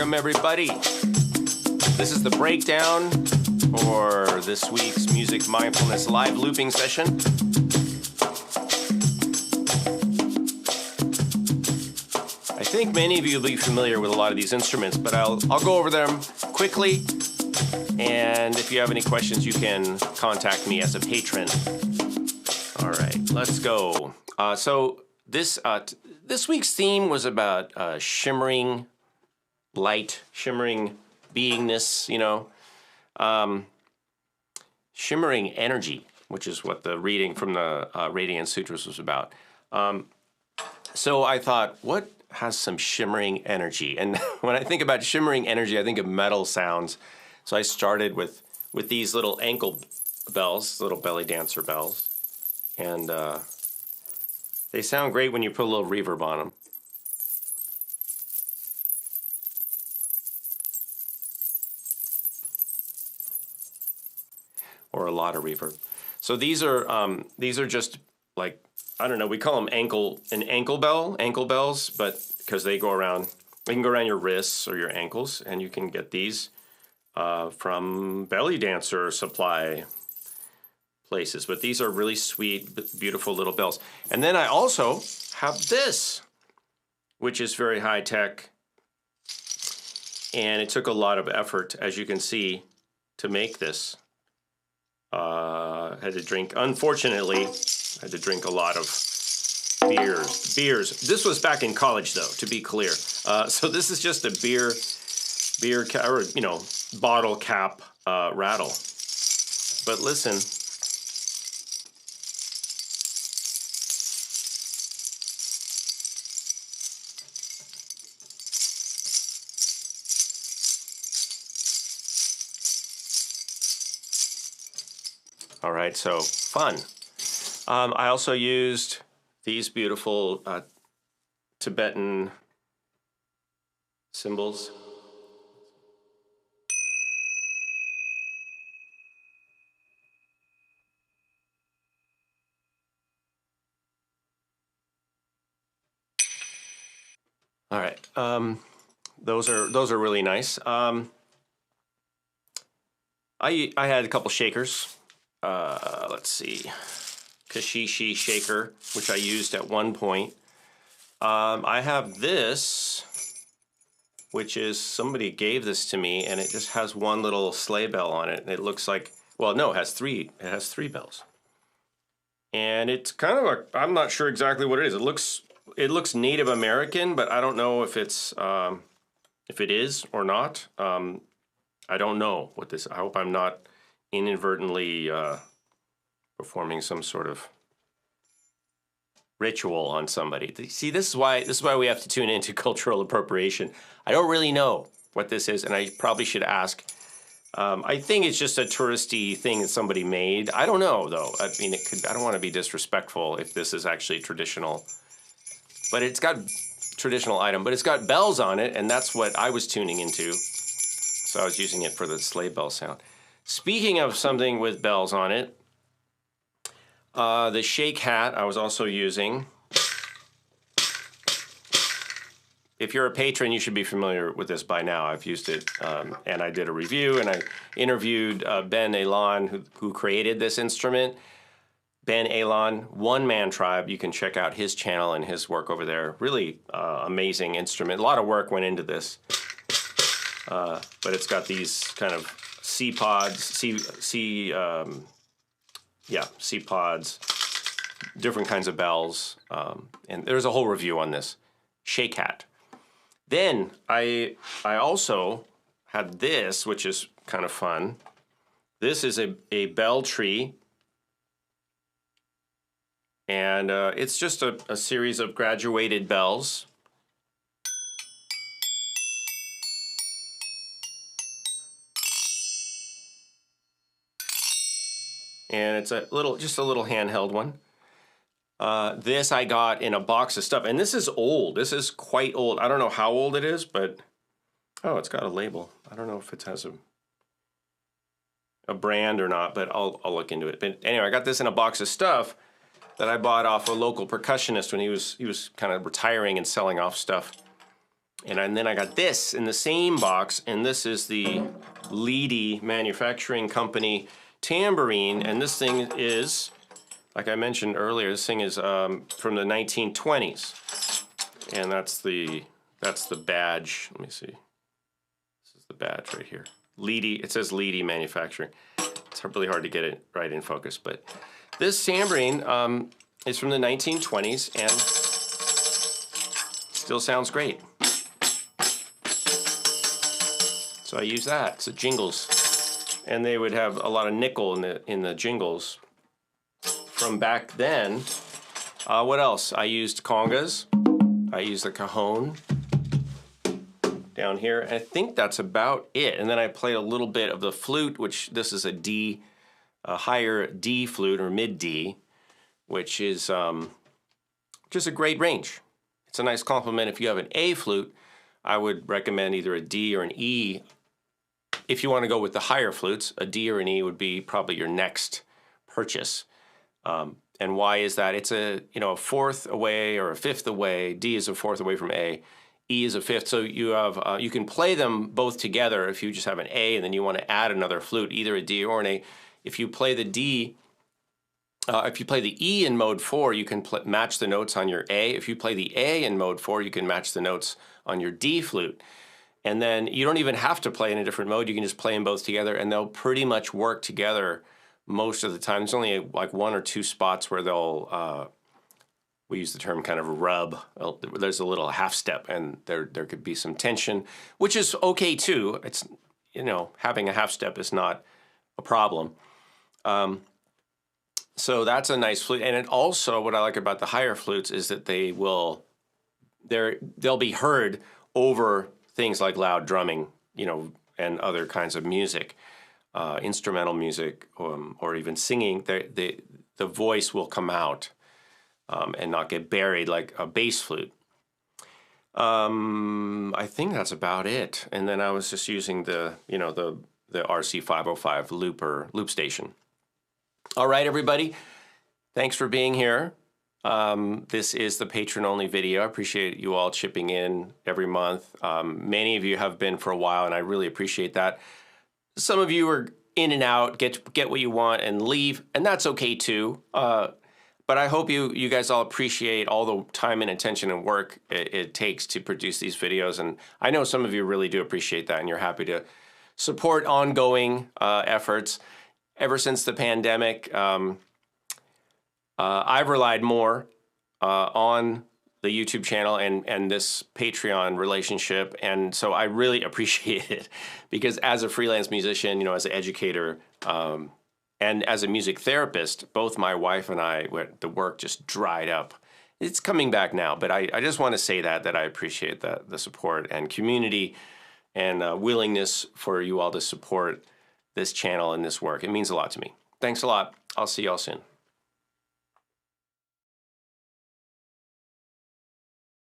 Welcome everybody. This is the breakdown for this week's Music Mindfulness live looping session. I think many of you will be familiar with a lot of these instruments, but I'll go over them quickly. And if you have any questions, you can contact me as a patron. All right, let's go. So this week's theme was about shimmering light, shimmering beingness, you know, shimmering energy, which is what the reading from the Radiant Sutras was about. So I thought, what has some shimmering energy? And when I think about shimmering energy, I think of metal sounds. So I started with these little ankle bells, little belly dancer bells. And they sound great when you put a little reverb on them. Or a lot of reverb. So these are just like, I don't know, we call them ankle bells, but because they can go around your wrists or your ankles, and you can get these from belly dancer supply places. But these are really sweet, beautiful little bells. And then I also have this, which is very high tech, and it took a lot of effort, as you can see, to make this. Unfortunately, I had to drink a lot of beers. This was back in college, though, to be clear. So this is just a bottle cap rattle. But listen. All right, so fun. I also used these beautiful Tibetan cymbals. All right, those are really nice. I had a couple shakers. Let's see, caxixi shaker, which I used at one point. I have this, which is, somebody gave this to me, and it just has one little sleigh bell on it. And it looks like, well, no, it has three bells. And it's kind of I'm not sure exactly what it is. It looks Native American, but I don't know if it's, if it is or not. I don't know what this, I hope I'm not inadvertently performing some sort of ritual on somebody. See, this is why we have to tune into cultural appropriation. I don't really know what this is, and I probably should ask. I think it's just a touristy thing that somebody made. I don't know, though. I mean, I don't want to be disrespectful if this is actually traditional, but it's got traditional item, but it's got bells on it, and that's what I was tuning into. So I was using it for the sleigh bell sound. Speaking of something with bells on it, the shake hat I was also using. If you're a patron, you should be familiar with this by now. I've used it, and I did a review, and I interviewed Ben Alon, who created this instrument. Ben Alon, One Man Tribe. You can check out his channel and his work over there. Really amazing instrument. A lot of work went into this, but it's got these kind of C-pods, C-pods, different kinds of bells, and there's a whole review on this shake hat. Then I also had this, which is kind of fun. This is a bell tree, and it's just a series of graduated bells. And it's just a little handheld one. This I got in a box of stuff, and this is old. This is quite old. I don't know how old it is, but oh, it's got a label. I don't know if it has a brand or not, but I'll look into it. But anyway, I got this in a box of stuff that I bought off a local percussionist when he was kind of retiring and selling off stuff. And then I got this in the same box, and this is the Leedy Manufacturing Company tambourine, and this thing is, like I mentioned earlier, this thing is from the 1920s, and that's the badge. Let me see. This is the badge right here. Leedy. It says Leedy Manufacturing. It's really hard to get it right in focus, but this tambourine is from the 1920s and still sounds great. So I use that. So jingles, and they would have a lot of nickel in the jingles from back then. What else? I used congas. I used the cajon down here. And I think that's about it. And then I played a little bit of the flute, which this is a higher D flute, or mid D, which is just a great range. It's a nice complement. If you have an A flute, I would recommend either a D or an E. If you want to go with the higher flutes, a D or an E would be probably your next purchase. And why is that? It's a fourth away or a fifth away. D is a fourth away from A. E is a fifth. So you have you can play them both together if you just have an A and then you want to add another flute, either a D or an A. If you play the D, if you play the E in mode 4, you can match the notes on your A. If you play the A in mode 4, you can match the notes on your D flute. And then you don't even have to play in a different mode. You can just play them both together, and they'll pretty much work together most of the time. There's only like one or two spots where they'll, we use the term kind of rub. There's a little half step, and there could be some tension, which is okay too. It's, having a half step is not a problem. So that's a nice flute. And it also, what I like about the higher flutes is that they'll be heard over things like loud drumming, and other kinds of music, instrumental music, or even singing. The voice will come out and not get buried like a bass flute. I think that's about it. And then I was just using the RC505 loop station. All right, everybody. Thanks for being here. This is the patron-only video. I appreciate you all chipping in every month. Many of you have been for a while, and I really appreciate that. Some of you are in and out, get what you want and leave, and that's okay too. But I hope you guys all appreciate all the time and attention and work it takes to produce these videos, and I know some of you really do appreciate that, and you're happy to support ongoing efforts. Ever since the pandemic, I've relied more on the YouTube channel and this Patreon relationship, and so I really appreciate it, because as a freelance musician, as an educator, and as a music therapist, both my wife and I, the work just dried up. It's coming back now, but I just want to say that I appreciate the support and community and willingness for you all to support this channel and this work. It means a lot to me. Thanks a lot. I'll see y'all soon.